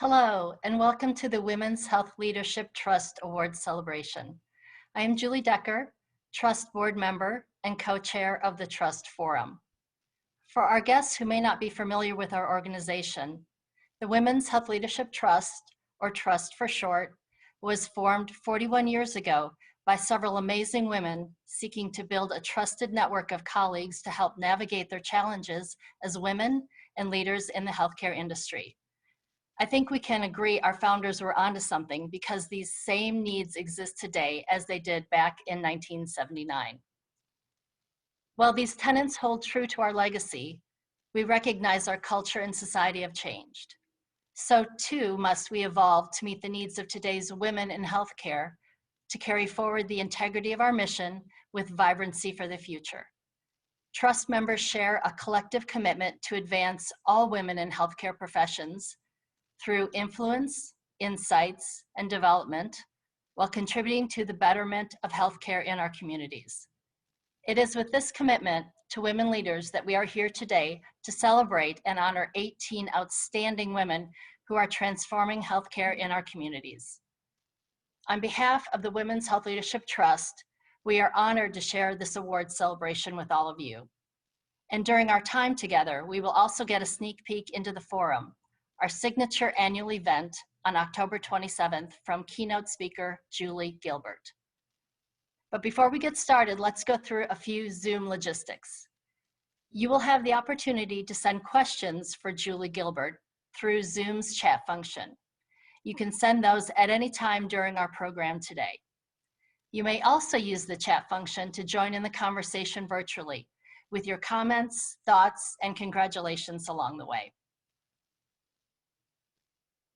Hello, and welcome to the Women's Health Leadership Trust Awards celebration. I am Julie Decker, Trust Board Member and co-chair of the Trust Forum. For our guests who may not be familiar with our organization, the Women's Health Leadership Trust, or Trust for short, was formed 41 years ago by several amazing women seeking to build a trusted network of colleagues to help navigate their challenges as women and leaders in the healthcare industry. I think we can agree our founders were onto something because these same needs exist today as they did back in 1979. While these tenets hold true to our legacy, we recognize our culture and society have changed. So too must we evolve to meet the needs of today's women in healthcare, to carry forward the integrity of our mission with vibrancy for the future. Trust members share a collective commitment to advance all women in healthcare professions through influence, insights, and development, while contributing to the betterment of healthcare in our communities. It is with this commitment to women leaders that we are here today to celebrate and honor 18 outstanding women who are transforming healthcare in our communities. On behalf of the Women's Health Leadership Trust, we are honored to share this award celebration with all of you. And during our time together, we will also get a sneak peek into the forum, our signature annual event on October 27th from keynote speaker Julie Gilbert. But before we get started, let's go through a few Zoom logistics. You will have the opportunity to send questions for Julie Gilbert through Zoom's chat function. You can send those at any time during our program today. You may also use the chat function to join in the conversation virtually with your comments, thoughts, and congratulations along the way.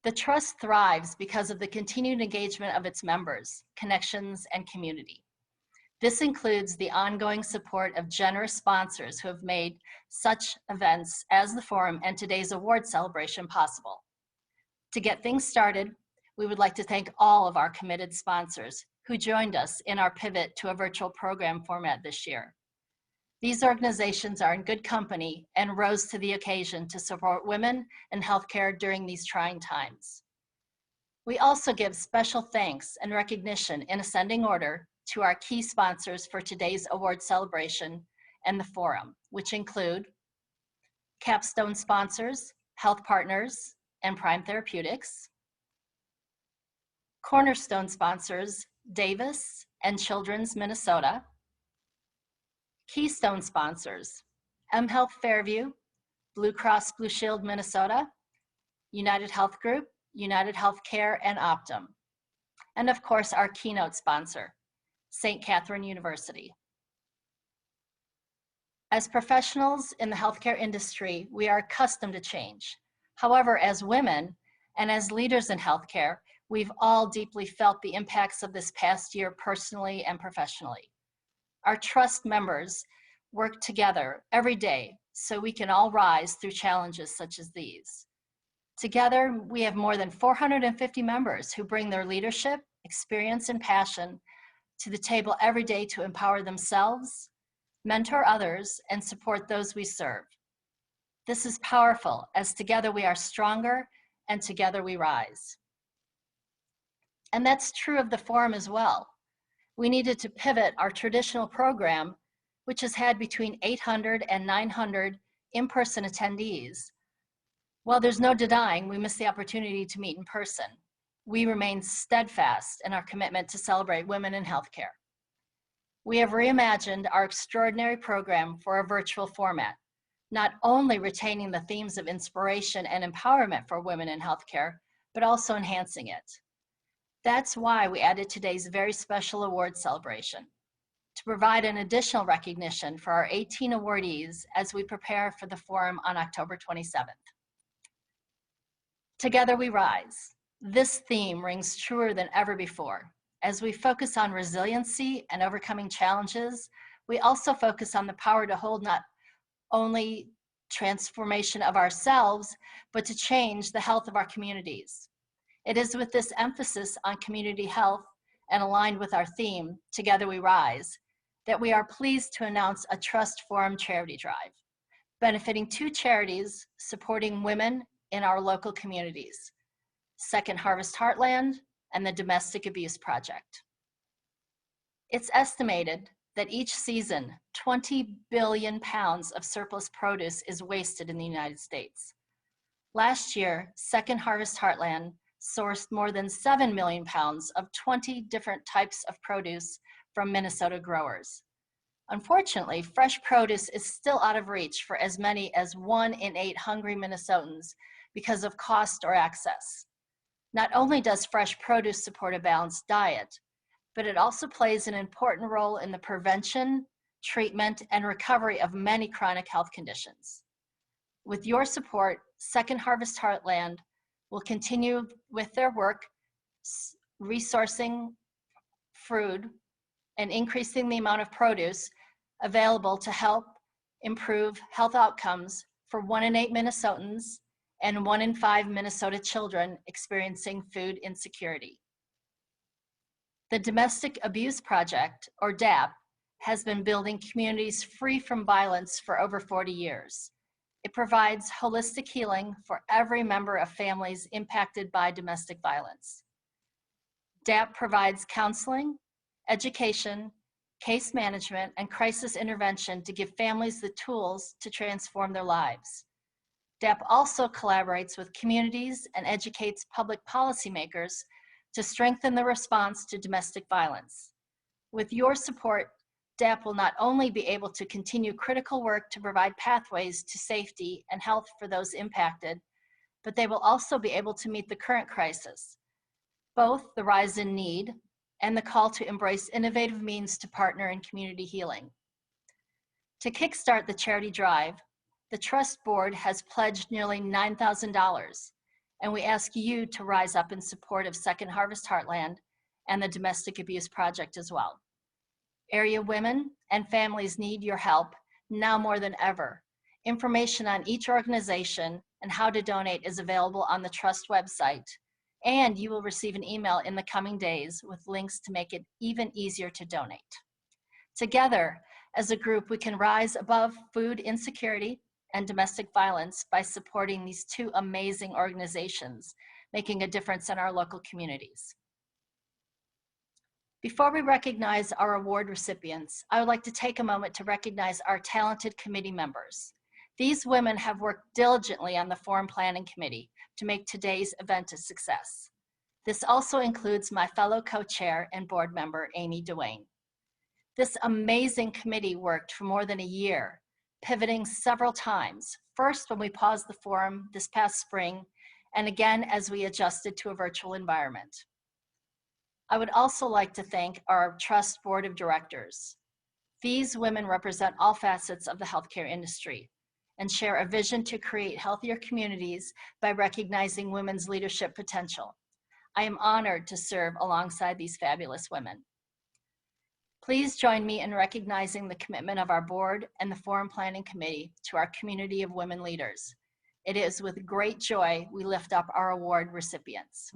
The Trust thrives because of the continued engagement of its members, connections, and community. This includes the ongoing support of generous sponsors who have made such events as the Forum and today's award celebration possible. To get things started, we would like to thank all of our committed sponsors who joined us in our pivot to a virtual program format this year. These organizations are in good company and rose to the occasion to support women in healthcare during these trying times. We also give special thanks and recognition in ascending order to our key sponsors for today's award celebration and the forum, which include capstone sponsors, Health Partners, and Prime Therapeutics, cornerstone sponsors, Davis and Children's Minnesota, keystone sponsors, mHealth Fairview, Blue Cross Blue Shield Minnesota, United Health Group, United Healthcare, and Optum. And of course, our keynote sponsor, St. Catherine University. As professionals in the healthcare industry, we are accustomed to change. However, as women and as leaders in healthcare, we've all deeply felt the impacts of this past year personally and professionally. Our trust members work together every day so we can all rise through challenges such as these. Together, we have more than 450 members who bring their leadership, experience, and passion to the table every day to empower themselves, mentor others, and support those we serve. This is powerful, as together we are stronger and together we rise. And that's true of the forum as well. We needed to pivot our traditional program, which has had between 800 and 900 in-person attendees. While there's no denying we missed the opportunity to meet in person, we remain steadfast in our commitment to celebrate women in healthcare. We have reimagined our extraordinary program for a virtual format, not only retaining the themes of inspiration and empowerment for women in healthcare, but also enhancing it. That's why we added today's very special award celebration, to provide an additional recognition for our 18 awardees as we prepare for the forum on October 27th. Together we rise. This theme rings truer than ever before. As we focus on resiliency and overcoming challenges, we also focus on the power to hold not only transformation of ourselves, but to change the health of our communities. It is with this emphasis on community health and aligned with our theme, Together We Rise, that we are pleased to announce a Trust Forum charity drive, benefiting 2 charities supporting women in our local communities. Second Harvest Heartland, and the Domestic Abuse Project. It's estimated that each season, 20 billion pounds of surplus produce is wasted in the United States. Last year, Second Harvest Heartland sourced more than 7 million pounds of 20 different types of produce from Minnesota growers. Unfortunately, fresh produce is still out of reach for as many as 1 in 8 hungry Minnesotans because of cost or access. Not only does fresh produce support a balanced diet, but it also plays an important role in the prevention, treatment, and recovery of many chronic health conditions. With your support, Second Harvest Heartland will continue with their work resourcing food and increasing the amount of produce available to help improve health outcomes for 1 in 8 Minnesotans and 1 in 5 Minnesota children experiencing food insecurity. The Domestic Abuse Project, or DAP, has been building communities free from violence for over 40 years. It provides holistic healing for every member of families impacted by domestic violence. DAP provides counseling, education, case management, and crisis intervention to give families the tools to transform their lives. DAP also collaborates with communities and educates public policymakers to strengthen the response to domestic violence. With your support, DAP will not only be able to continue critical work to provide pathways to safety and health for those impacted, but they will also be able to meet the current crisis, both the rise in need and the call to embrace innovative means to partner in community healing. To kickstart the charity drive, the Trust Board has pledged nearly $9,000, and we ask you to rise up in support of Second Harvest Heartland and the Domestic Abuse Project as well. Area women and families need your help now more than ever. Information on each organization and how to donate is available on the Trust website, and you will receive an email in the coming days with links to make it even easier to donate. Together, as a group, we can rise above food insecurity and domestic violence by supporting these two amazing organizations, making a difference in our local communities. Before we recognize our award recipients, I would like to take a moment to recognize our talented committee members. These women have worked diligently on the Forum Planning Committee to make today's event a success. This also includes my fellow co-chair and board member, Amy Duane. This amazing committee worked for more than a year, pivoting several times, first when we paused the forum this past spring, and again as we adjusted to a virtual environment. I would also like to thank our Trust Board of Directors. These women represent all facets of the healthcare industry and share a vision to create healthier communities by recognizing women's leadership potential. I am honored to serve alongside these fabulous women. Please join me in recognizing the commitment of our board and the Forum Planning Committee to our community of women leaders. It is with great joy we lift up our award recipients.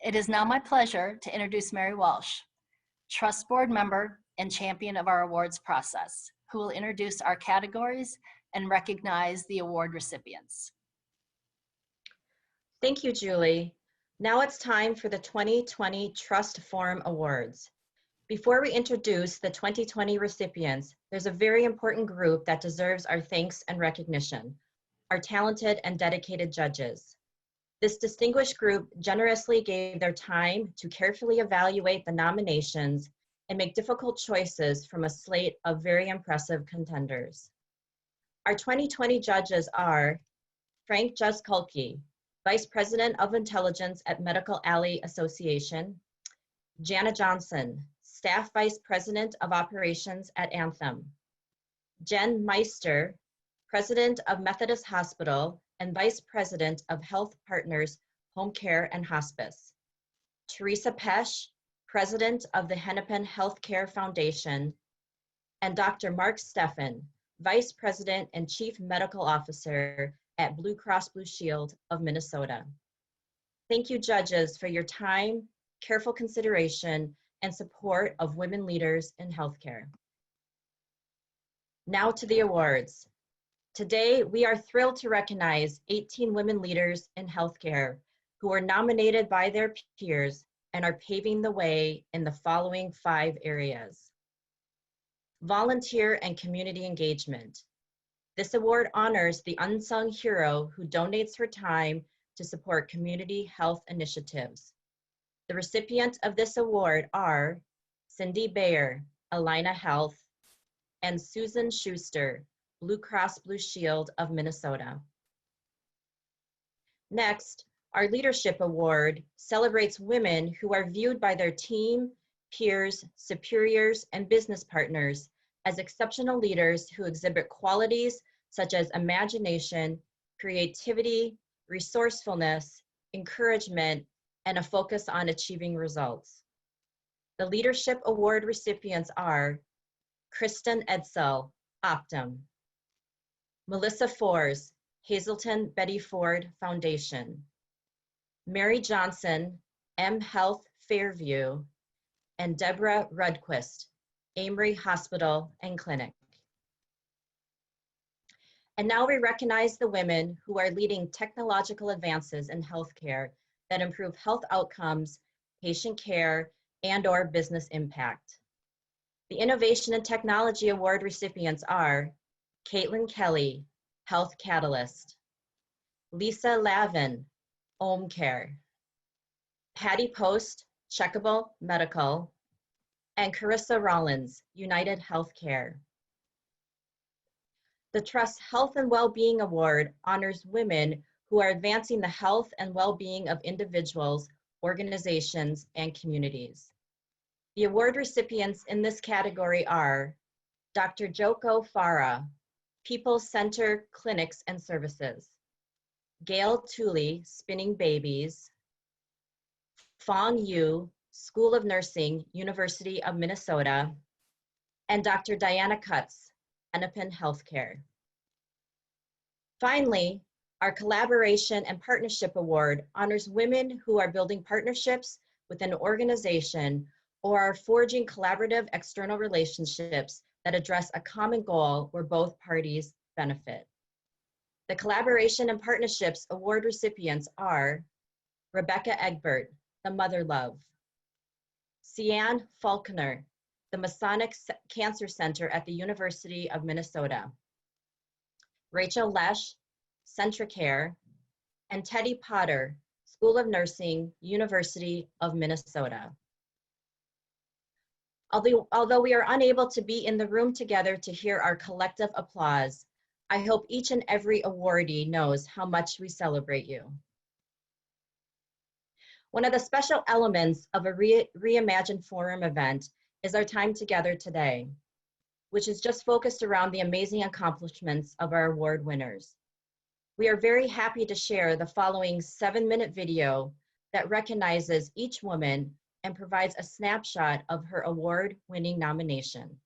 It is now my pleasure to introduce Mary Walsh, Trust Board member and champion of our awards process, who will introduce our categories and recognize the award recipients. Thank you, Julie. Now it's time for the 2020 Trust Forum Awards. Before we introduce the 2020 recipients, there's a very important group that deserves our thanks and recognition, our talented and dedicated judges. This distinguished group generously gave their time to carefully evaluate the nominations and make difficult choices from a slate of very impressive contenders. Our 2020 judges are Frank Jaskulke, Vice President of Intelligence at Medical Alley Association, Jana Johnson, Staff Vice President of Operations at Anthem, Jen Meister, President of Methodist Hospital and Vice President of Health Partners Home Care and Hospice, Teresa Pesch, President of the Hennepin Healthcare Foundation, and Dr. Mark Steffen, Vice President and Chief Medical Officer at Blue Cross Blue Shield of Minnesota. Thank you, judges, for your time, careful consideration, and support of women leaders in healthcare. Now to the awards. Today, we are thrilled to recognize 18 women leaders in healthcare who were nominated by their peers and are paving the way in the following 5 areas. Volunteer and community engagement. This award honors the unsung hero who donates her time to support community health initiatives. The recipient of this award are Cindy Bayer, Alina Health, and Susan Schuster, Blue Cross Blue Shield of Minnesota. Next, our Leadership Award celebrates women who are viewed by their team, peers, superiors, and business partners as exceptional leaders who exhibit qualities such as imagination, creativity, resourcefulness, encouragement, and a focus on achieving results. The Leadership Award recipients are Kristen Edsel, Optum; Melissa Fors, Hazelton Betty Ford Foundation; Mary Johnson, M Health Fairview; and Deborah Rudquist, Amory Hospital and Clinic. And now we recognize the women who are leading technological advances in healthcare that improve health outcomes, patient care, and/or business impact. The Innovation and Technology Award recipients are Caitlin Kelly, Health Catalyst; Lisa Lavin, Care; Patty Post, Checkable Medical; and Carissa Rollins, United Healthcare. The Trust Health and Wellbeing Award honors women who are advancing the health and well-being of individuals, organizations, and communities. The award recipients in this category are Dr. Joko Farah, People Center Clinics and Services; Gail Tooley, Spinning Babies; Fong Yu, School of Nursing, University of Minnesota; and Dr. Diana Cutts, Hennepin Healthcare. Finally, our Collaboration and Partnership Award honors women who are building partnerships with an organization or are forging collaborative external relationships that address a common goal where both parties benefit. The Collaboration and Partnerships Award recipients are Rebecca Egbert, the Mother Love; Sian Faulkner, the Masonic Cancer Center at the University of Minnesota; Rachel Lesh, Centricare; and Teddy Potter, School of Nursing, University of Minnesota. Although we are unable to be in the room together to hear our collective applause, I hope each and every awardee knows how much we celebrate you. One of the special elements of a Reimagine Forum event is our time together today, which is just focused around the amazing accomplishments of our award winners. We are very happy to share the following 7-minute video that recognizes each woman and provides a snapshot of her award-winning nomination.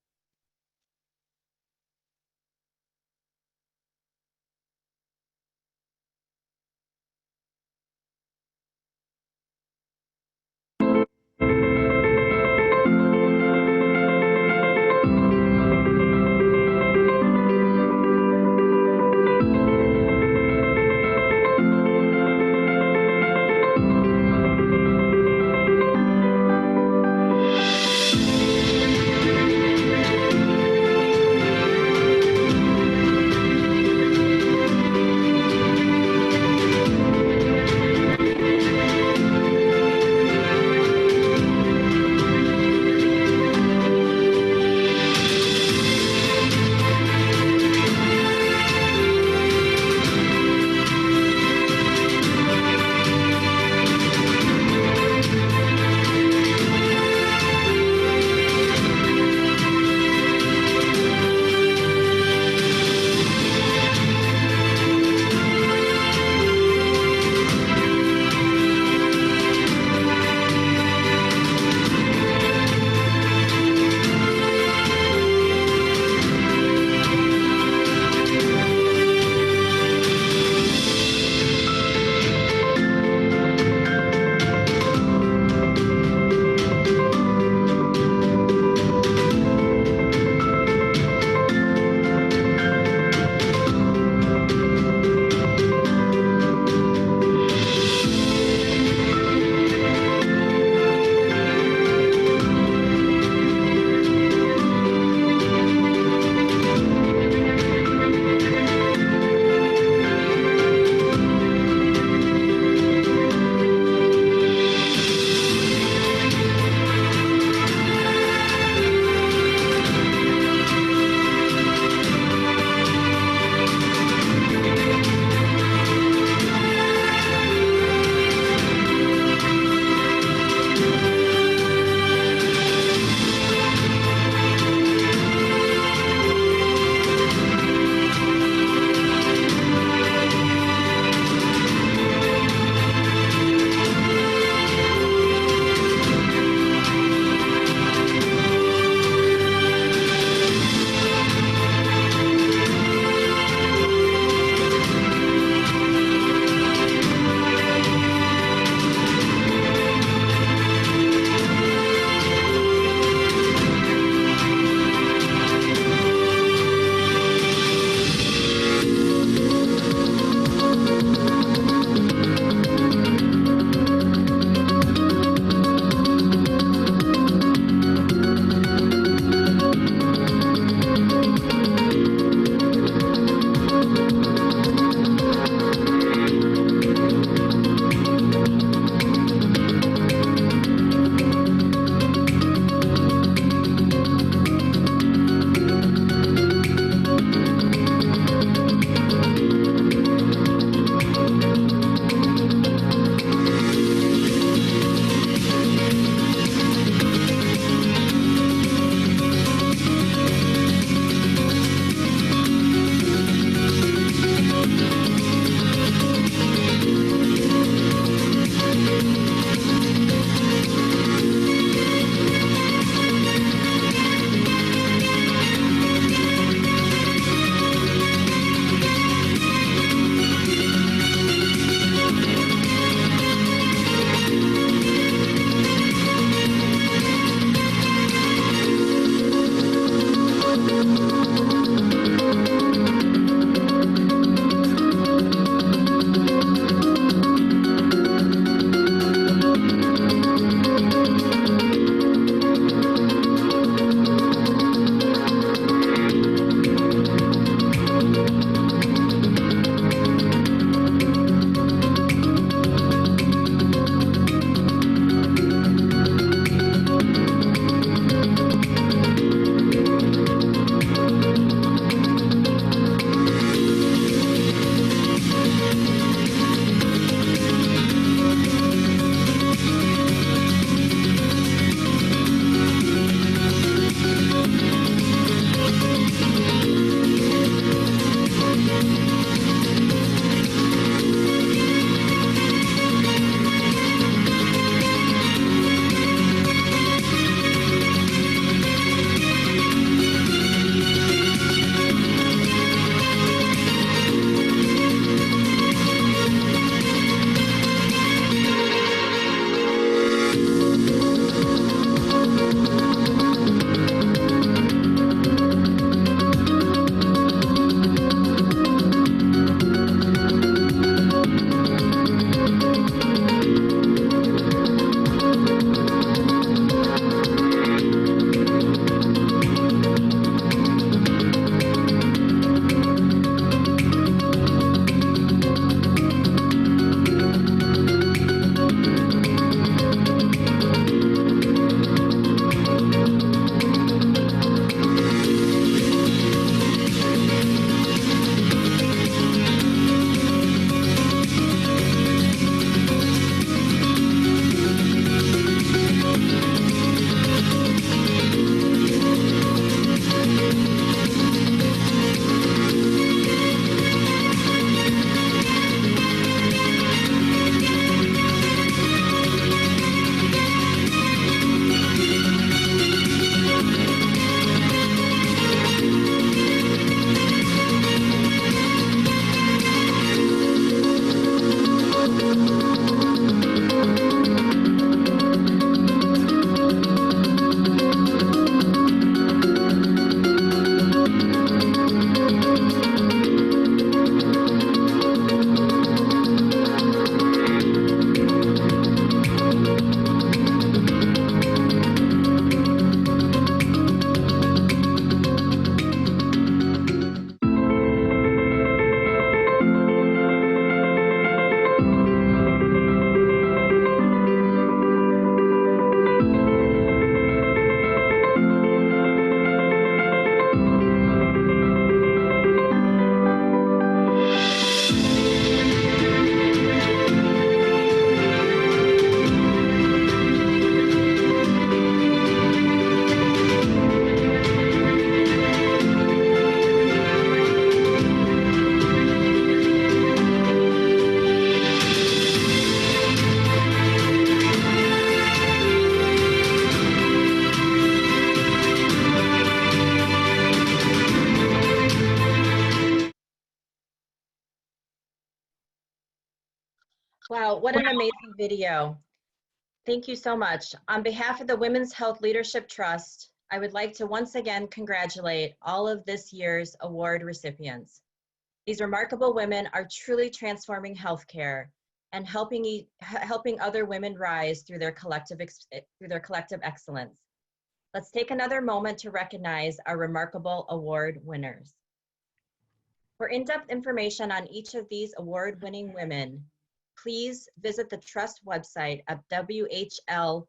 Wow, what an amazing video. Thank you so much. On behalf of the Women's Health Leadership Trust, I would like to once again congratulate all of this year's award recipients. These remarkable women are truly transforming healthcare and helping other women rise through their collective excellence. Let's take another moment to recognize our remarkable award winners. For in-depth information on each of these award-winning women, please visit the Trust website at whltrust.org.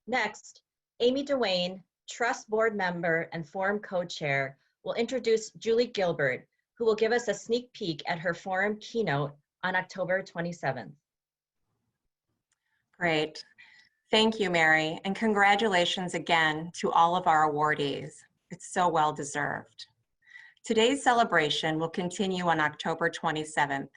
Next, Amy Duane, Trust Board Member and Forum Co-Chair, will introduce Julie Gilbert, who will give us a sneak peek at her Forum keynote on October 27th. Great. Thank you, Mary, and congratulations again to all of our awardees. It's so well deserved. Today's celebration will continue on October 27th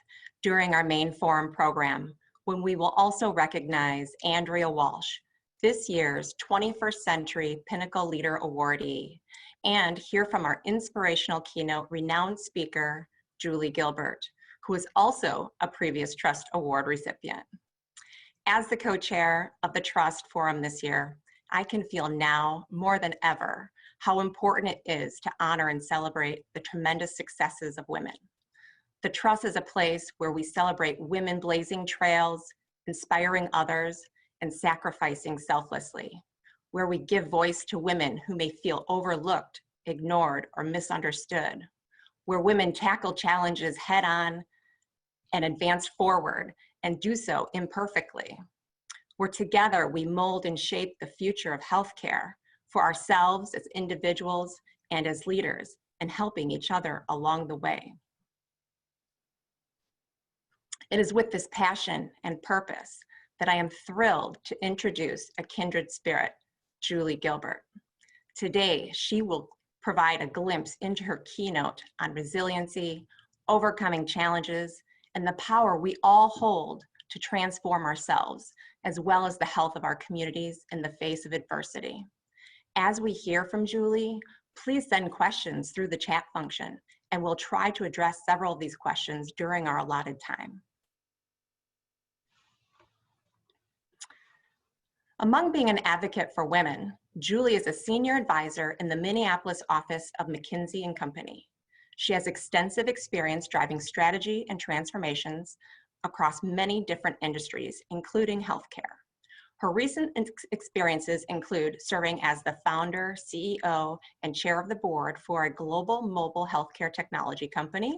during our main Forum program, when we will also recognize Andrea Walsh, this year's 21st Century Pinnacle Leader Awardee, and hear from our inspirational keynote renowned speaker, Julie Gilbert, who is also a previous Trust Award recipient. As the co-chair of the Trust Forum this year, I can feel now more than ever how important it is to honor and celebrate the tremendous successes of women. The Trust is a place where we celebrate women blazing trails, inspiring others, and sacrificing selflessly, where we give voice to women who may feel overlooked, ignored, or misunderstood, where women tackle challenges head on and advance forward and do so imperfectly, where together we mold and shape the future of healthcare for ourselves as individuals and as leaders, and helping each other along the way. It is with this passion and purpose that I am thrilled to introduce a kindred spirit, Julie Gilbert. Today, she will provide a glimpse into her keynote on resiliency, overcoming challenges, and the power we all hold to transform ourselves, as well as the health of our communities in the face of adversity. As we hear from Julie, please send questions through the chat function, and we'll try to address several of these questions during our allotted time. Among being an advocate for women, Julie is a senior advisor in the Minneapolis office of McKinsey & Company. She has extensive experience driving strategy and transformations across many different industries, including healthcare. Her recent experiences include serving as the founder, CEO, and chair of the board for a global mobile healthcare technology company,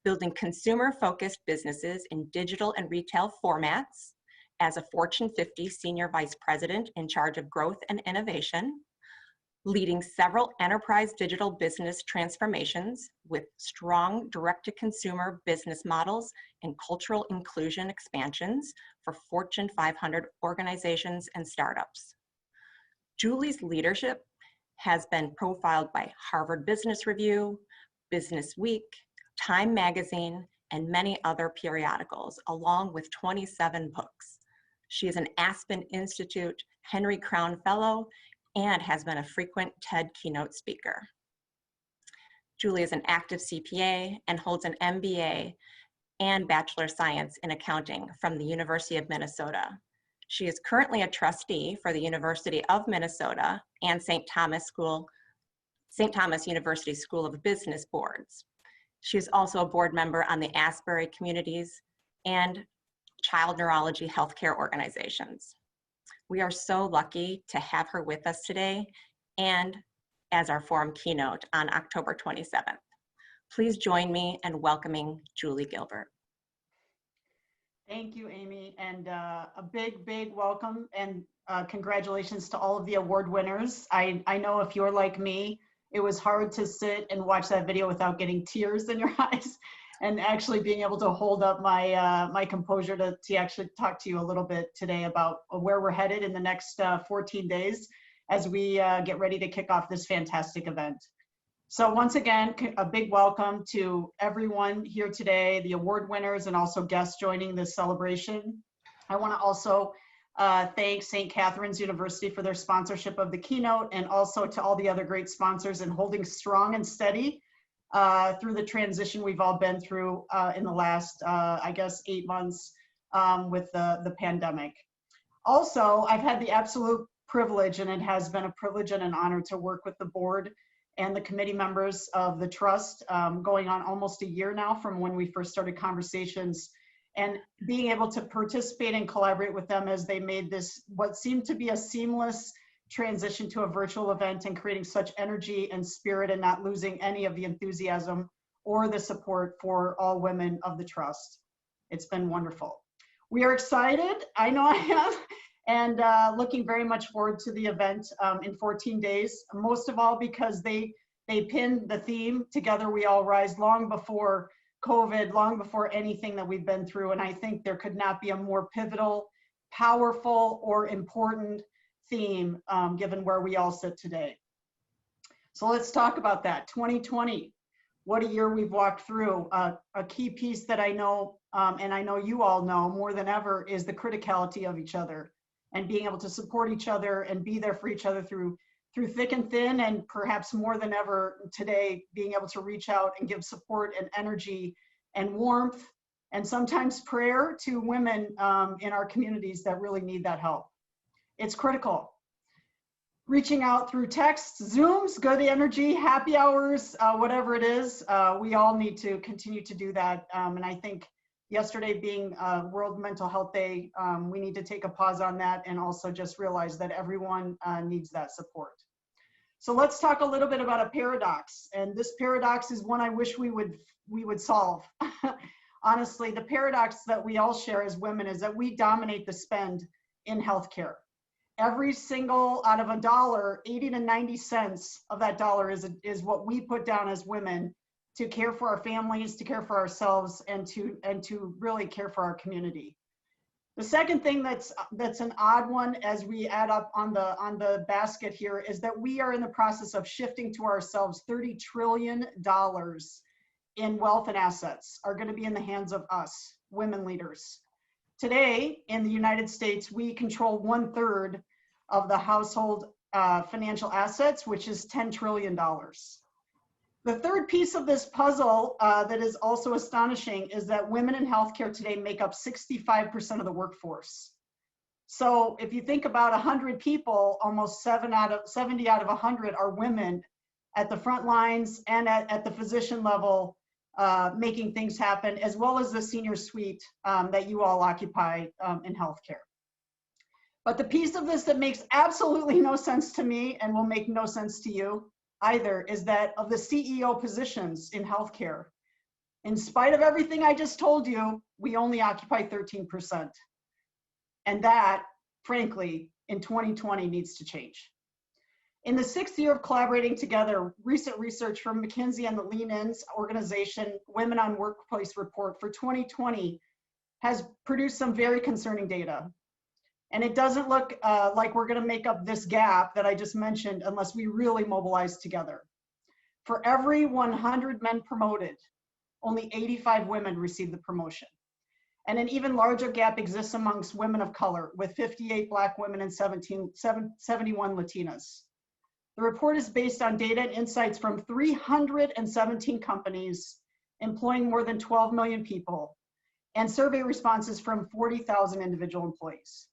building consumer-focused businesses in digital and retail formats, as a Fortune 50 Senior Vice President in charge of growth and innovation, leading several enterprise digital business transformations with strong direct-to-consumer business models and cultural inclusion expansions for Fortune 500 organizations and startups. Julie's leadership has been profiled by Harvard Business Review, Business Week, Time Magazine, and many other periodicals, along with 27 books. She is an Aspen Institute Henry Crown Fellow and has been a frequent TED keynote speaker. Julie is an active CPA and holds an MBA and Bachelor of Science in Accounting from the University of Minnesota. She is currently a trustee for the University of Minnesota and St. Thomas University School of Business boards. She is also a board member on the Asbury Communities and Child Neurology Healthcare organizations. We are so lucky to have her with us today and as our Forum keynote on October 27th. Please join me in welcoming Julie Gilbert. Thank you, Amy, and a big welcome and congratulations to all of the award winners. I know if you're like me, it was hard to sit and watch that video without getting tears in your eyes and actually being able to hold up my my composure to actually talk to you a little bit today about where we're headed in the next 14 days as we get ready to kick off this fantastic event. So once again, a big welcome to everyone here today, the award winners and also guests joining this celebration. I want to also thank St. Catherine's University for their sponsorship of the keynote, and also to all the other great sponsors in holding strong and steady through the transition we've all been through in the last, I guess, 8 months with the pandemic. Also, I've had the absolute privilege, and it has been a privilege and an honor to work with the board and the committee members of the trust, going on almost a year now from when we first started conversations, and being able to participate and collaborate with them as they made this what seemed to be a seamless transition to a virtual event, and creating such energy and spirit and not losing any of the enthusiasm or the support for all women of the trust. It's been wonderful. We are excited, I know I am, and looking very much forward to the event in 14 days, most of all because they pinned the theme, Together We All Rise, long before COVID, long before anything that we've been through. And I think there could not be a more pivotal, powerful, or important theme given where we all sit today. So let's talk about that. 2020, what a year we've walked through. A key piece that I know, and I know you all know more than ever, is the criticality of each other and being able to support each other and be there for each other through thick and thin, and perhaps more than ever today, being able to reach out and give support and energy and warmth and sometimes prayer to women in our communities that really need that help. It's critical. Reaching out through texts, Zooms, good energy, happy hours, whatever it is, we all need to continue to do that. And I think yesterday being World Mental Health Day, we need to take a pause on that and also just realize that everyone needs that support. So let's talk a little bit about a paradox. And this paradox is one I wish we would solve. Honestly, the paradox that we all share as women is that we dominate the spend in healthcare. Every single out of a dollar, 80 to 90 cents of that dollar is what we put down as women to care for our families, to care for ourselves, and to really care for our community. The second thing that's an odd one as we add up on the basket here is that we are in the process of shifting to ourselves. $30 trillion in wealth and assets are going to be in the hands of us, women leaders. Today in the United States, we control 1/3 of the household financial assets, which is $10 trillion. The third piece of this puzzle that is also astonishing is that women in healthcare today make up 65% of the workforce. So if you think about 100 people, almost 70 out of 100 are women at the front lines and at the physician level, making things happen, as well as the senior suite that you all occupy in healthcare. But the piece of this that makes absolutely no sense to me and will make no sense to you either is that of the CEO positions in healthcare, in spite of everything I just told you, we only occupy 13%. And that, frankly, in 2020 needs to change. In the 6th year of collaborating together, recent research from McKinsey and the Lean In's organization, Women on Workplace Report for 2020 has produced some very concerning data. And it doesn't look like we're gonna make up this gap that I just mentioned unless we really mobilize together. For every 100 men promoted, only 85 women receive the promotion. And an even larger gap exists amongst women of color, with 58 Black women and 71 Latinas. The report is based on data and insights from 317 companies employing more than 12 million people, and survey responses from 40,000 individual employees.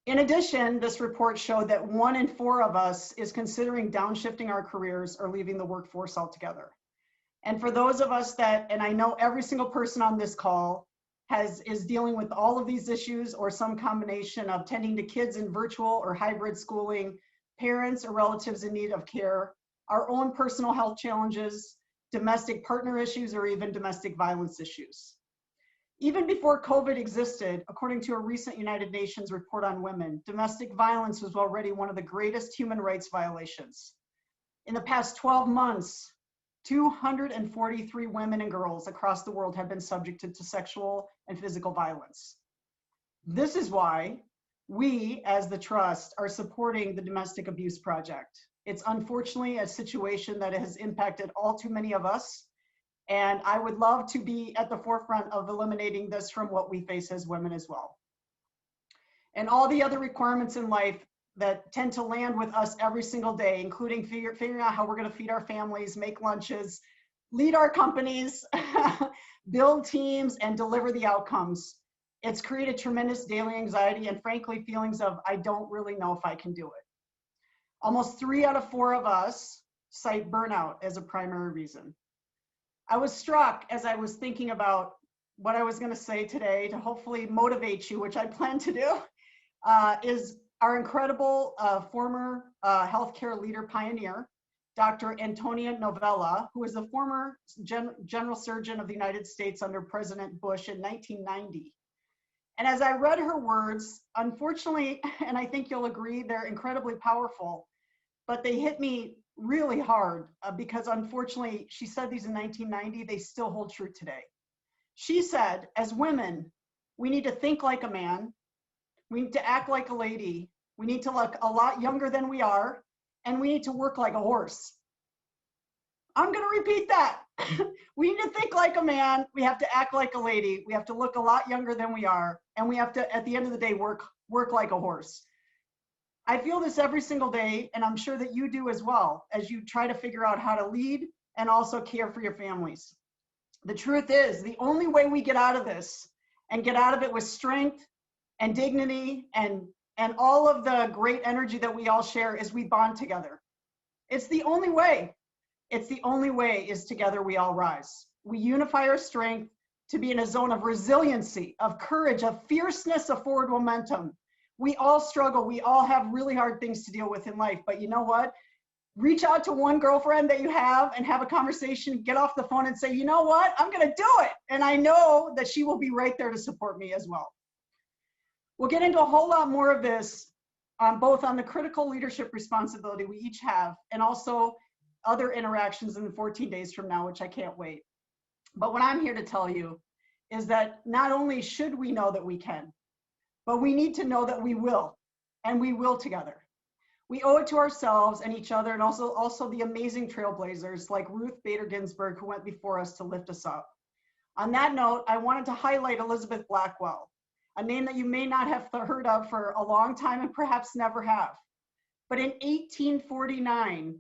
In addition, this report showed that 1 in 4 of us is considering downshifting our careers or leaving the workforce altogether. And for those of us that, and I know every single person on this call is dealing with all of these issues or some combination of tending to kids in virtual or hybrid schooling, parents or relatives in need of care, our own personal health challenges, domestic partner issues, or even domestic violence issues. Even before COVID existed, according to a recent United Nations report on women, domestic violence was already one of the greatest human rights violations. In the past 12 months, 243 women and girls across the world have been subjected to sexual and physical violence. This is why we, as the Trust, are supporting the Domestic Abuse Project. It's unfortunately a situation that has impacted all too many of us, and I would love to be at the forefront of eliminating this from what we face as women as well. And all the other requirements in life that tend to land with us every single day, including figuring out how we're going to feed our families, make lunches, lead our companies, build teams, and deliver the outcomes. It's created tremendous daily anxiety and frankly feelings of, I don't really know if I can do it. Almost 3 out of 4 of us cite burnout as a primary reason. I was struck as I was thinking about what I was going to say today to hopefully motivate you, which I plan to do, is our incredible former healthcare leader pioneer, Dr. Antonia Novella, who was the former General Surgeon of the United States under President Bush in 1990. And as I read her words, unfortunately, and I think you'll agree, they're incredibly powerful, but they hit me really hard because unfortunately, she said these in 1990, they still hold true today. She said, as women, we need to think like a man, we need to act like a lady, we need to look a lot younger than we are, and we need to work like a horse. I'm going to repeat that. We need to think like a man, we have to act like a lady, we have to look a lot younger than we are, and we have to, at the end of the day, work like a horse. I feel this every single day, and I'm sure that you do as well, as you try to figure out how to lead and also care for your families. The truth is, the only way we get out of this and get out of it with strength and dignity and all of the great energy that we all share is we bond together. It's the only way. It's the only way is together we all rise. We unify our strength to be in a zone of resiliency, of courage, of fierceness, of forward momentum. We all struggle. We all have really hard things to deal with in life. But you know what? Reach out to one girlfriend that you have and have a conversation, get off the phone and say, you know what? I'm going to do it. And I know that she will be right there to support me as well. We'll get into a whole lot more of this, both on the critical leadership responsibility we each have and also other interactions in the 14 days from now, which I can't wait. But what I'm here to tell you is that not only should we know that we can, but we need to know that we will, and we will together. We owe it to ourselves and each other, and also the amazing trailblazers like Ruth Bader Ginsburg, who went before us to lift us up. On that note, I wanted to highlight Elizabeth Blackwell, a name that you may not have heard of for a long time and perhaps never have. But in 1849,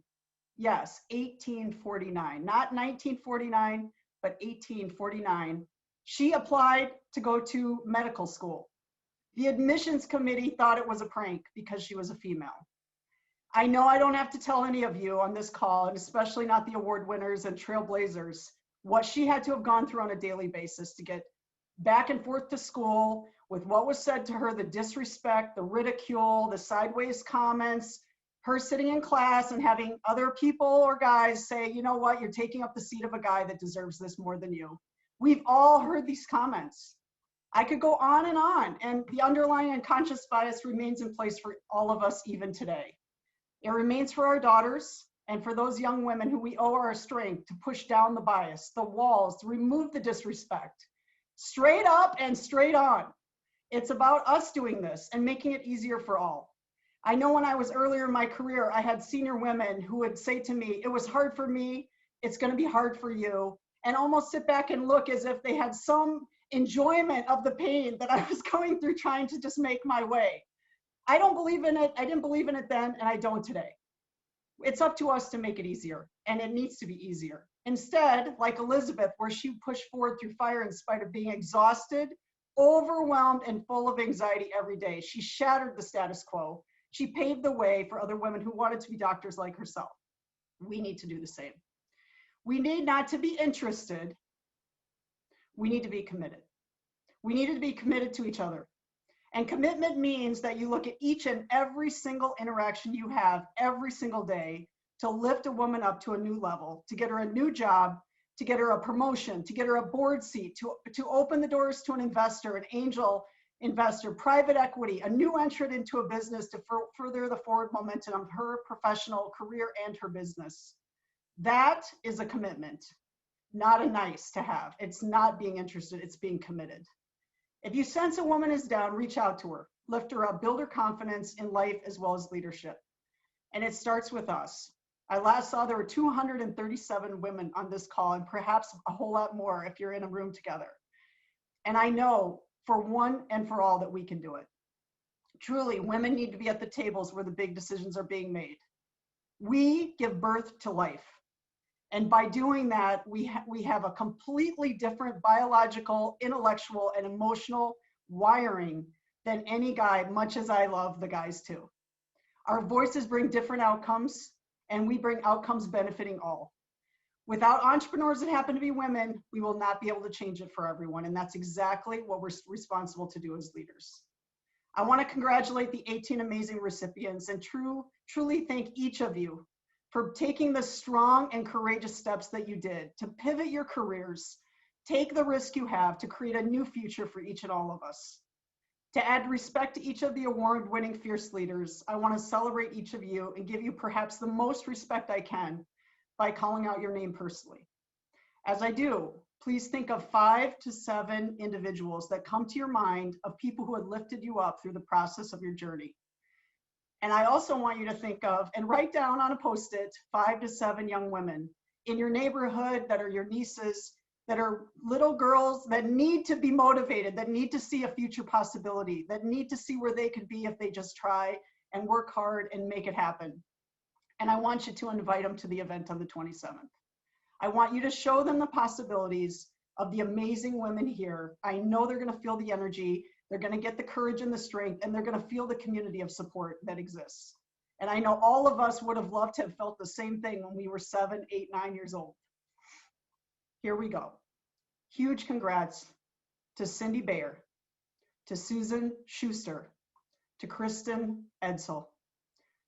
yes, 1849, not 1949, but 1849, she applied to go to medical school. The admissions committee thought it was a prank because she was a female. I know I don't have to tell any of you on this call, and especially not the award winners and trailblazers, what she had to have gone through on a daily basis to get back and forth to school with what was said to her, the disrespect, the ridicule, the sideways comments, her sitting in class and having other people or guys say, you know what, you're taking up the seat of a guy that deserves this more than you. We've all heard these comments. I could go on, and the underlying unconscious bias remains in place for all of us even today. It remains for our daughters and for those young women who we owe our strength to push down the bias, the walls, to remove the disrespect. Straight up and straight on. It's about us doing this and making it easier for all. I know when I was earlier in my career, I had senior women who would say to me, it was hard for me, it's going to be hard for you, and almost sit back and look as if they had some enjoyment of the pain that I was going through trying to just make my way. I don't believe in it. I didn't believe in it then, and I don't today. It's up to us to make it easier, and it needs to be easier. Instead, like Elizabeth, where she pushed forward through fire in spite of being exhausted, overwhelmed, and full of anxiety every day, she shattered the status quo. She paved the way for other women who wanted to be doctors like herself. We need to do the same. We need not to be interested. We need to be committed. We need to be committed to each other. And commitment means that you look at each and every single interaction you have every single day to lift a woman up to a new level, to get her a new job, to get her a promotion, to get her a board seat, to open the doors to an investor, an angel investor, private equity, a new entrant into a business to further the forward momentum of her professional career and her business. That is a commitment, not a nice to have. It's not being interested, it's being committed. If you sense a woman is down, reach out to her, lift her up, build her confidence in life as well as leadership. And it starts with us. I last saw there were 237 women on this call, and perhaps a whole lot more if you're in a room together. And I know for one and for all that we can do it. Truly, women need to be at the tables where the big decisions are being made. We give birth to life. And by doing that, we have a completely different biological, intellectual, and emotional wiring than any guy, much as I love the guys too. Our voices bring different outcomes, and we bring outcomes benefiting all. Without entrepreneurs that happen to be women, we will not be able to change it for everyone. And that's exactly what we're responsible to do as leaders. I want to congratulate the 18 amazing recipients and truly thank each of you for taking the strong and courageous steps that you did to pivot your careers, take the risk you have to create a new future for each and all of us. To add respect to each of the award-winning fierce leaders, I want to celebrate each of you and give you perhaps the most respect I can by calling out your name personally. As I do, please think of 5 to 7 individuals that come to your mind of people who had lifted you up through the process of your journey. And I also want you to think of and write down on a Post-it 5 to 7 young women in your neighborhood that are your nieces, that are little girls that need to be motivated, that need to see a future possibility, that need to see where they could be if they just try and work hard and make it happen. And I want you to invite them to the event on the 27th. I want you to show them the possibilities of the amazing women here. I know they're going to feel the energy, they're going to get the courage and the strength, and they're going to feel the community of support that exists. And I know all of us would have loved to have felt the same thing when we were 7, 8, 9 years old. Here we go. Huge congrats to Cindy Bayer, to Susan Schuster, to Kristen Edsel,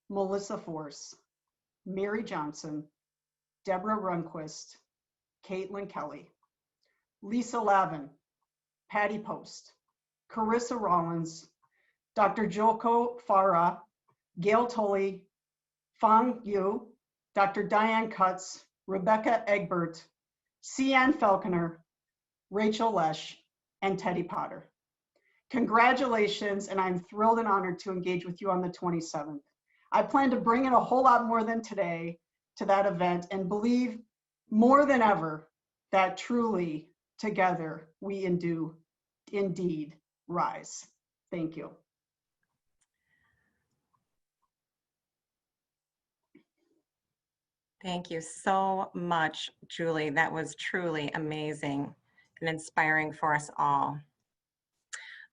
Melissa Force, Mary Johnson, Deborah Runquist, Caitlin Kelly, Lisa Lavin, Patty Post, Carissa Rollins, Dr. Joko Farah, Gail Tully, Fang Yu, Dr. Diane Cutts, Rebecca Egbert, Cian Falconer, Rachel Lesh, and Teddy Potter. Congratulations, and I'm thrilled and honored to engage with you on the 27th. I plan to bring in a whole lot more than today to that event and believe more than ever that truly together we indeed rise. Thank you. Thank you so much, Julie. That was truly amazing and inspiring for us all.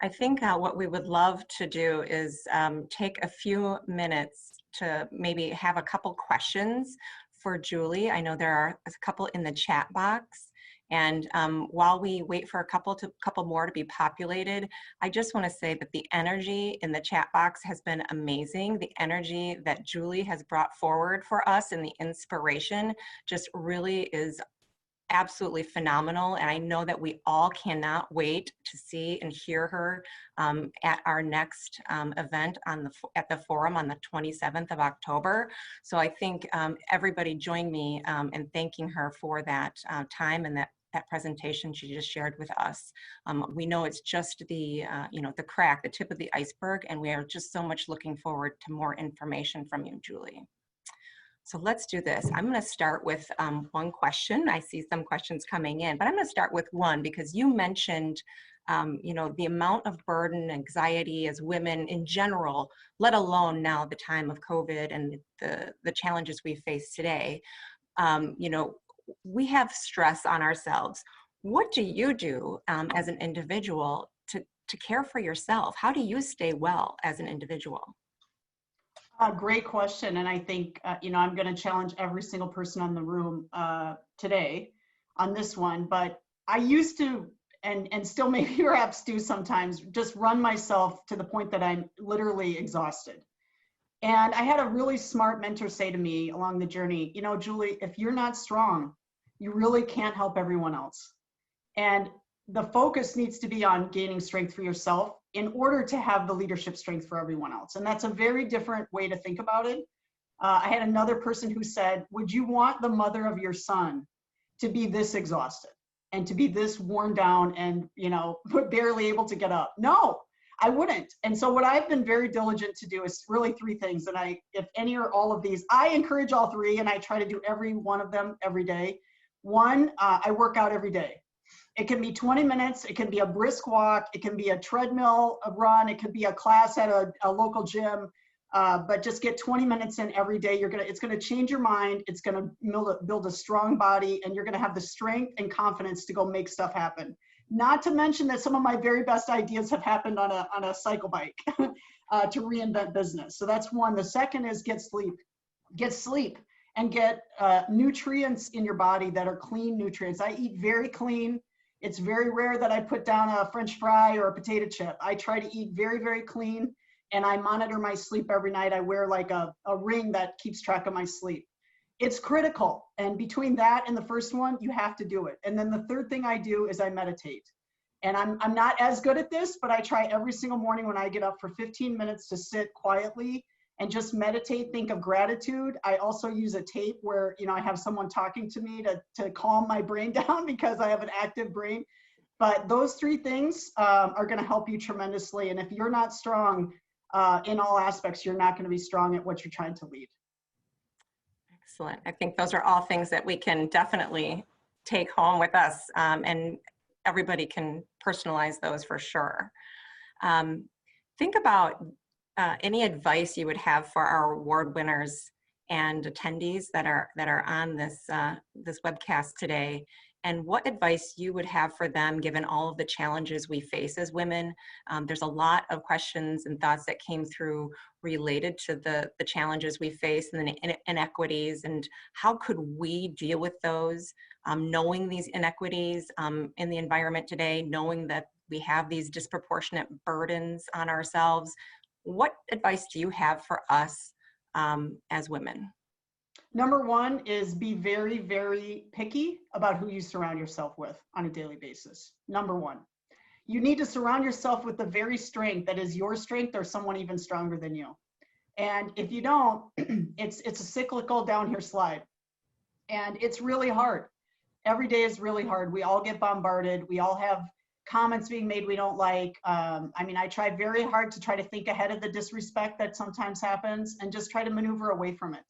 I think what we would love to do is take a few minutes to maybe have a couple questions for Julie. I know there are a couple in the chat box. And while we wait for a couple more to be populated, I just want to say that the energy in the chat box has been amazing. The energy that Julie has brought forward for us and the inspiration just really is absolutely phenomenal. And I know that we all cannot wait to see and hear her at our next event at the Forum on the 27th of October. So I think everybody join me in thanking her for that time and that presentation she just shared with us. We know it's just the the tip of the iceberg, and we are just so much looking forward to more information from you, Julie. So let's do this. I'm going to start with one question. I see some questions coming in, but I'm going to start with one because you mentioned, the amount of burden, anxiety as women in general, let alone now the time of COVID and the challenges we face today. We have stress on ourselves. What do you do as an individual to care for yourself? How do you stay well as an individual? Great question. And I think, I'm going to challenge every single person on the room today on this one, but I used to, and still maybe perhaps do sometimes, just run myself to the point that I'm literally exhausted. And I had a really smart mentor say to me along the journey, Julie, if you're not strong, you really can't help everyone else. And the focus needs to be on gaining strength for yourself in order to have the leadership strength for everyone else. And that's a very different way to think about it. I had another person who said, would you want the mother of your son to be this exhausted and to be this worn down and, barely able to get up? No, I wouldn't. And so what I've been very diligent to do is really 3 things. And if any or all of these, I encourage all 3, and I try to do every one of them every day. 1, I work out every day. It can be 20 minutes. It can be a brisk walk. It can be a treadmill, a run. It could be a class at a local gym. But just get 20 minutes in every day. It's gonna change your mind. It's gonna build a strong body, and you're gonna have the strength and confidence to go make stuff happen. Not to mention that some of my very best ideas have happened on a cycle bike to reinvent business. So that's one. The second is get sleep. Get sleep and get nutrients in your body that are clean nutrients. I eat very clean. It's very rare that I put down a French fry or a potato chip. I try to eat very, very clean, and I monitor my sleep every night. I wear like a ring that keeps track of my sleep. It's critical. And between that and the first one, you have to do it. And then the third thing I do is I meditate. And I'm not as good at this, but I try every single morning when I get up for 15 minutes to sit quietly and just meditate, think of gratitude. I also use a tape where, I have someone talking to me to calm my brain down because I have an active brain. But those three things are gonna help you tremendously. And if you're not strong in all aspects, you're not gonna be strong at what you're trying to lead. Excellent. I think those are all things that we can definitely take home with us, and everybody can personalize those for sure. Think about any advice you would have for our award winners and attendees that are on this this webcast today, and what advice you would have for them given all of the challenges we face as women. There's a lot of questions and thoughts that came through related to the challenges we face and the inequities, and how could we deal with those, knowing these inequities in the environment today, knowing that we have these disproportionate burdens on ourselves. What advice do you have for us as women? Number one is be very, very picky about who you surround yourself with on a daily basis. Number one, you need to surround yourself with the very strength that is your strength or someone even stronger than you. And if you don't, it's a cyclical down here slide. And it's really hard. Every day is really hard. We all get bombarded. We all have comments being made we don't like. I try very hard to try to think ahead of the disrespect that sometimes happens and just try to maneuver away from it.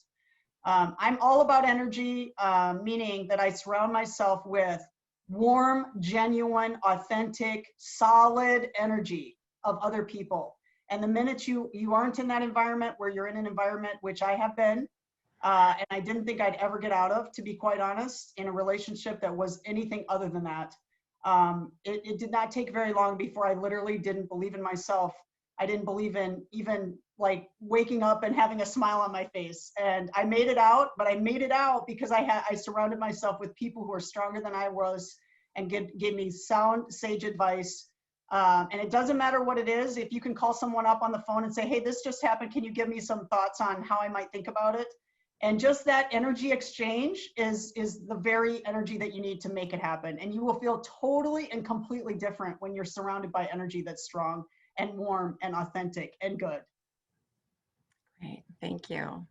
I'm all about energy, meaning that I surround myself with warm, genuine, authentic, solid energy of other people. And the minute you aren't in that environment, where you're in an environment, which I have been, and I didn't think I'd ever get out of, to be quite honest, in a relationship that was anything other than that. It did not take very long before I literally didn't believe in myself. I didn't believe in even like waking up and having a smile on my face. And I made it out, but I made it out because I surrounded myself with people who are stronger than I was and gave me sound, sage advice. And it doesn't matter what it is. If you can call someone up on the phone and say, hey, this just happened, can you give me some thoughts on how I might think about it? And just that energy exchange is the very energy that you need to make it happen. And you will feel totally and completely different when you're surrounded by energy that's strong and warm and authentic and good. Great, thank you.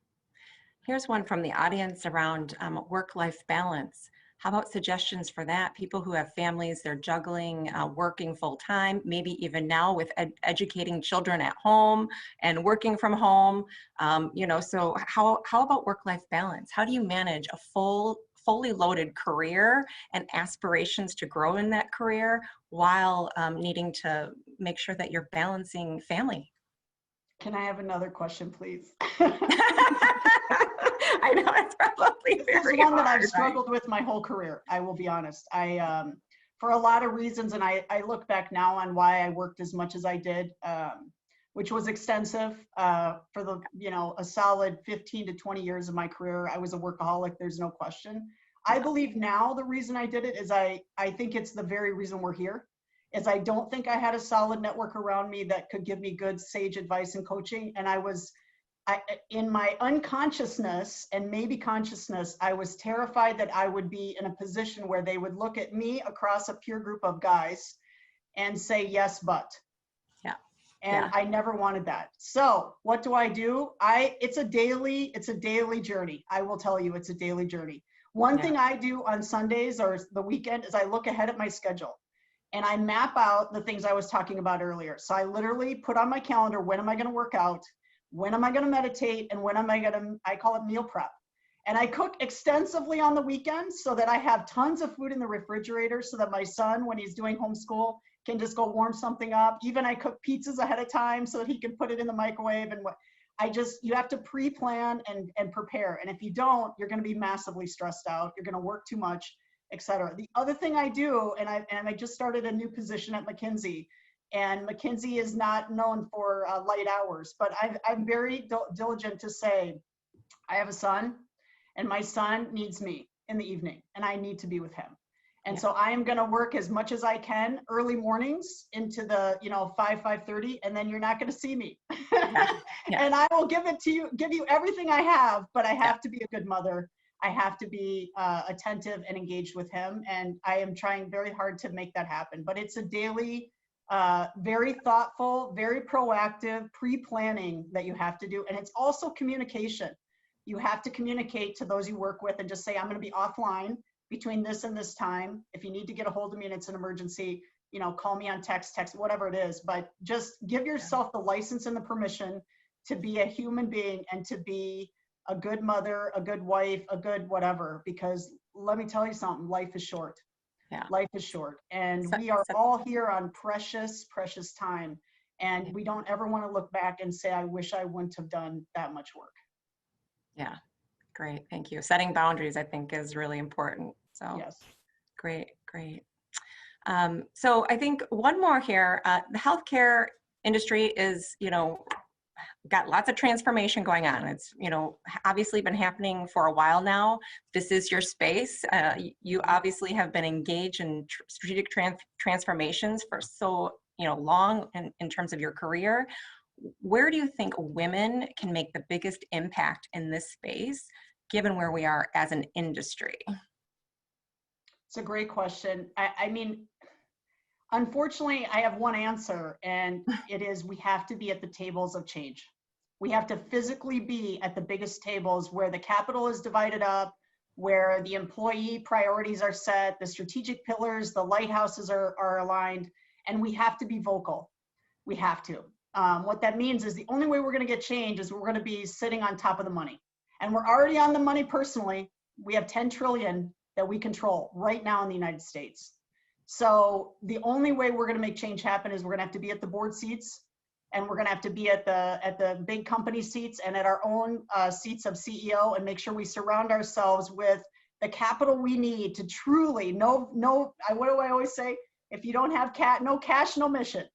Here's one from the audience around work-life balance. How about suggestions for that? People who have families, they're juggling, working full-time, maybe even now with educating children at home and working from home. So how about work-life balance? How do you manage a fully loaded career and aspirations to grow in that career while needing to make sure that you're balancing family? Can I have another question, please? I know it's probably very hard. This is one that I've struggled with my whole career, I will be honest. For a lot of reasons, and I look back now on why I worked as much as I did, which was extensive for a solid 15 to 20 years of my career. I was a workaholic, there's no question. I believe now the reason I did it is I think it's the very reason we're here. Is I don't think I had a solid network around me that could give me good sage advice and coaching. And in my unconsciousness and maybe consciousness, I was terrified that I would be in a position where they would look at me across a peer group of guys and say, yes, but. Yeah. And I never wanted that. So what do? It's a daily journey. I will tell you, it's a daily journey. One thing I do on Sundays or the weekend is I look ahead at my schedule. And I map out the things I was talking about earlier. So I literally put on my calendar, when am I going to work out? When am I going to meditate? And when am I going to, I call it meal prep. And I cook extensively on the weekends so that I have tons of food in the refrigerator so that my son, when he's doing homeschool, can just go warm something up. Even I cook pizzas ahead of time so that he can put it in the microwave. And you have to pre-plan and prepare. And if you don't, you're going to be massively stressed out. You're going to work too much, etc. The other thing I do, and I just started a new position at McKinsey, and McKinsey is not known for light hours, but I'm very diligent to say, I have a son, and my son needs me in the evening, and I need to be with him. And so I am going to work as much as I can early mornings into the 5:30, and then you're not going to see me. And I will give you everything I have, but I have to be a good mother. I have to be attentive and engaged with him, and I am trying very hard to make that happen. But it's a daily, very thoughtful, very proactive pre-planning that you have to do, and it's also communication. You have to communicate to those you work with and just say, I'm going to be offline between this and this time. If you need to get a hold of me and it's an emergency, call me on text, whatever it is. But just give yourself the license and the permission to be a human being and to be a good mother, a good wife, a good whatever. Because let me tell you something, life is short. Yeah. Life is short. And we are all here on precious, precious time. And we don't ever want to look back and say, I wish I wouldn't have done that much work. Yeah, great, thank you. Setting boundaries, I think, is really important. So yes, great. So I think one more here. The healthcare industry is, got lots of transformation going on. It's, obviously been happening for a while now. This is your space. You obviously have been engaged in strategic transformations for so long in terms of your career. Where do you think women can make the biggest impact in this space, given where we are as an industry? It's a great question. I mean, unfortunately, I have one answer, and it is we have to be at the tables of change. We have to physically be at the biggest tables where the capital is divided up, where the employee priorities are set, the strategic pillars, the lighthouses are aligned, and we have to be vocal. We have to. What that means is the only way we're going to get change is we're going to be sitting on top of the money. And we're already on the money personally. We have 10 trillion that we control right now in the United States. So the only way we're going to make change happen is we're going to have to be at the board seats, and we're going to have to be at the big company seats and at our own seats of CEO, and make sure we surround ourselves with the capital we need to truly what do I always say? If you don't have no cash, no mission.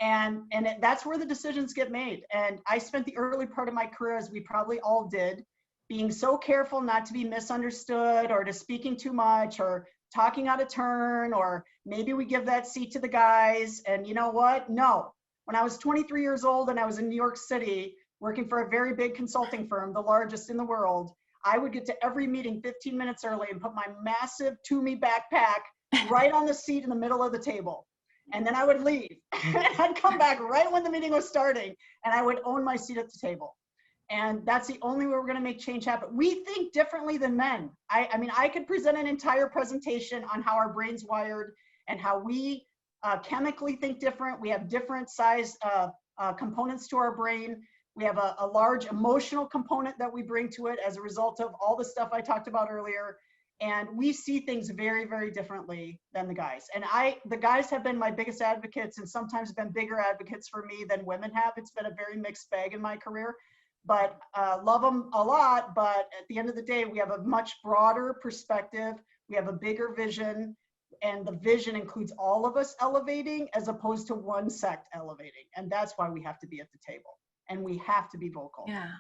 And that's where the decisions get made. And I spent the early part of my career, as we probably all did, being so careful not to be misunderstood or to speaking too much or talking out of turn, or maybe we give that seat to the guys. And you know what? No. When I was 23 years old and I was in New York City working for a very big consulting firm, the largest in the world, I would get to every meeting 15 minutes early and put my massive Toomey backpack right on the seat in the middle of the table. And then I would leave. I'd come back right when the meeting was starting, and I would own my seat at the table. And that's the only way we're going to make change happen. We think differently than men. I mean, I could present an entire presentation on how our brain's wired and how we chemically think different. We have different size components to our brain. We have a large emotional component that we bring to it as a result of all the stuff I talked about earlier. And we see things very, very differently than the guys. And the guys have been my biggest advocates, and sometimes been bigger advocates for me than women have. It's been a very mixed bag in my career, but love them a lot. But at the end of the day, we have a much broader perspective. We have a bigger vision, and the vision includes all of us elevating as opposed to one sect elevating. And that's why we have to be at the table, and we have to be vocal. Yeah.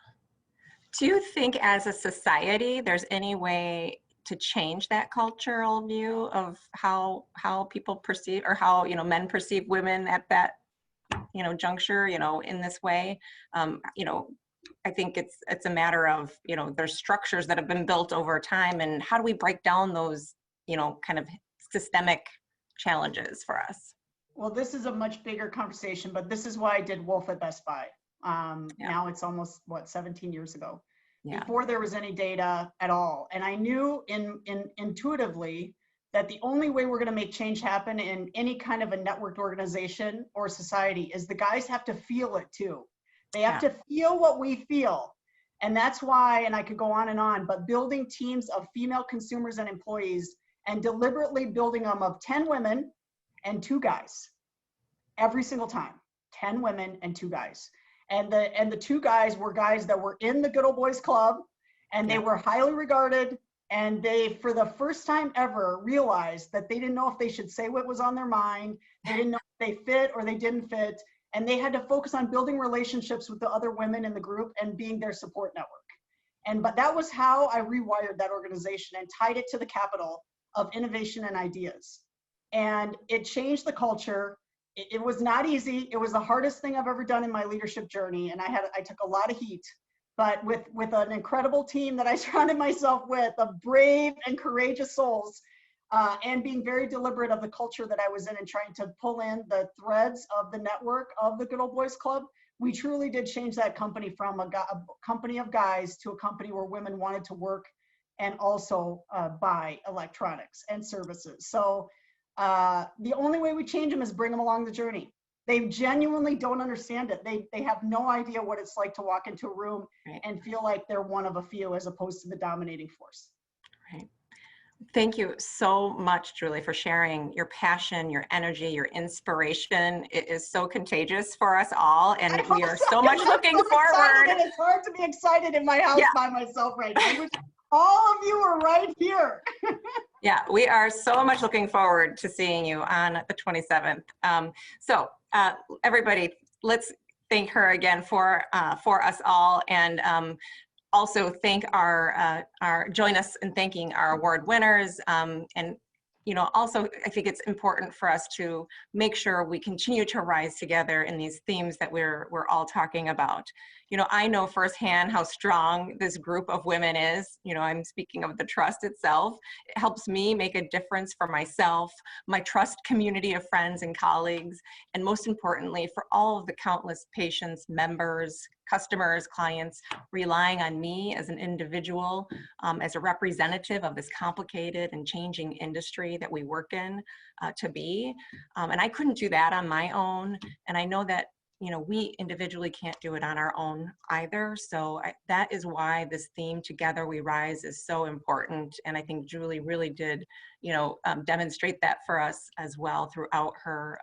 Do you think as a society, there's any way to change that cultural view of how people perceive, or how men perceive women at that juncture, in this way? I think it's a matter of there's structures that have been built over time, and how do we break down those kind of systemic challenges for us? Well, this is a much bigger conversation, but this is why I did Wolf at Best Buy. Now it's almost 17 years ago. Yeah. Before there was any data at all. And I knew intuitively that the only way we're going to make change happen in any kind of a networked organization or society is the guys have to feel it too. They have to feel what we feel. And that's why, and I could go on, but building teams of female consumers and employees and deliberately building them of 10 women and 2 guys every single time. 10 women and 2 guys. And the 2 guys were guys that were in the Good Old Boys Club, and they were highly regarded. And they, for the first time ever, realized that they didn't know if they should say what was on their mind. They didn't know if they fit or they didn't fit. And they had to focus on building relationships with the other women in the group and being their support network. But that was how I rewired that organization and tied it to the capital of innovation and ideas. And it changed the culture. It was not easy. It was the hardest thing I've ever done in my leadership journey. And I took a lot of heat. But with an incredible team that I surrounded myself with, of brave and courageous souls, and being very deliberate of the culture that I was in and trying to pull in the threads of the network of the Good Old Boys Club, we truly did change that company from a company of guys to a company where women wanted to work and also buy electronics and services. So the only way we change them is bring them along the journey. They genuinely don't understand it. They have no idea what it's like to walk into a room and feel like they're one of a few as opposed to the dominating force. Right. Thank you so much, Julie, for sharing your passion, your energy, your inspiration. It is so contagious for us all, and we are so much looking forward. And it's hard to be excited in my house by myself right now. I wish all of you were right here. Yeah, we are so much looking forward to seeing you on the 27th. Everybody, let's thank her again for us all, and also thank join us in thanking our award winners. And also I think it's important for us to make sure we continue to rise together in these themes that we're all talking about. I know firsthand how strong this group of women is. I'm speaking of the trust itself. It helps me make a difference for myself, my trust community of friends and colleagues, and most importantly, for all of the countless patients, members, customers, clients relying on me as an individual, as a representative of this complicated and changing industry that we work in to be. And I couldn't do that on my own. And I know that we individually can't do it on our own either. So that is why this theme, Together We Rise, is so important. And I think Julie really did, demonstrate that for us as well throughout her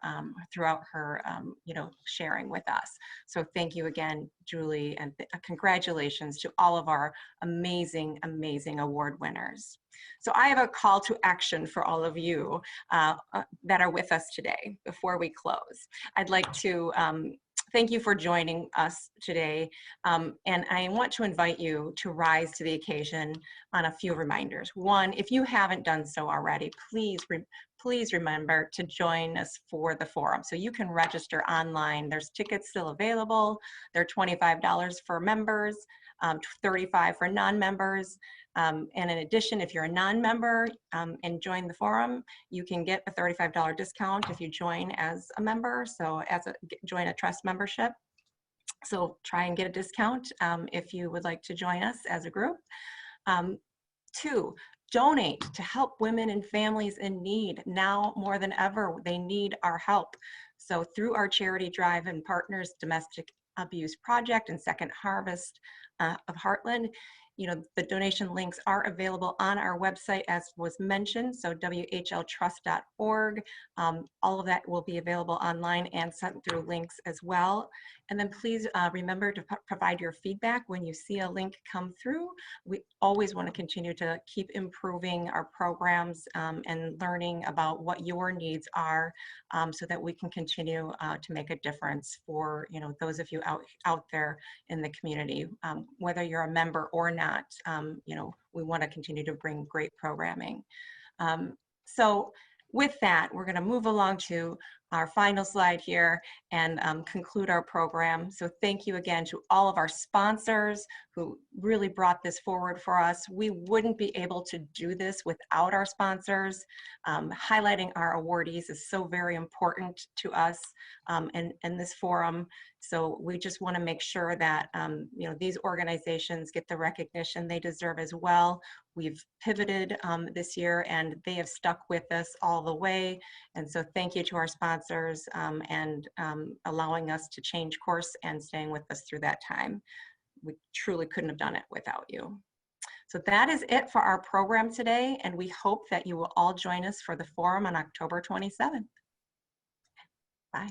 sharing with us. So thank you again, Julie, and congratulations to all of our amazing, amazing award winners. So I have a call to action for all of you that are with us today before we close. I'd like to thank you for joining us today. And I want to invite you to rise to the occasion on a few reminders. One, if you haven't done so already, please remember to join us for the forum. So you can register online. There's tickets still available. They're $25 for members, $35 for non-members. And in addition, if you're a non-member and join the forum, you can get a $35 discount if you join as a member. So join a trust membership. So try and get a discount if you would like to join us as a group. 2, donate to help women and families in need. Now more than ever, they need our help. So through our charity drive and partners, Domestic Abuse Project and Second Harvest of Heartland, the donation links are available on our website, as was mentioned, so whltrust.org. All of that will be available online and sent through links as well. And then please remember to provide your feedback when you see a link come through. We always want to continue to keep improving our programs and learning about what your needs are so that we can continue to make a difference for those of you out there in the community, whether you're a member or not. We want to continue to bring great programming. So with that, we're going to move along to our final slide here and conclude our program. So thank you again to all of our sponsors who really brought this forward for us. We wouldn't be able to do this without our sponsors. Highlighting our awardees is so very important to us in this forum. So we just want to make sure that these organizations get the recognition they deserve as well. We've pivoted this year and they have stuck with us all the way. And so thank you to our sponsors and allowing us to change course and staying with us through that time. We truly couldn't have done it without you. So that is it for our program today, and we hope that you will all join us for the forum on October 27th. Bye.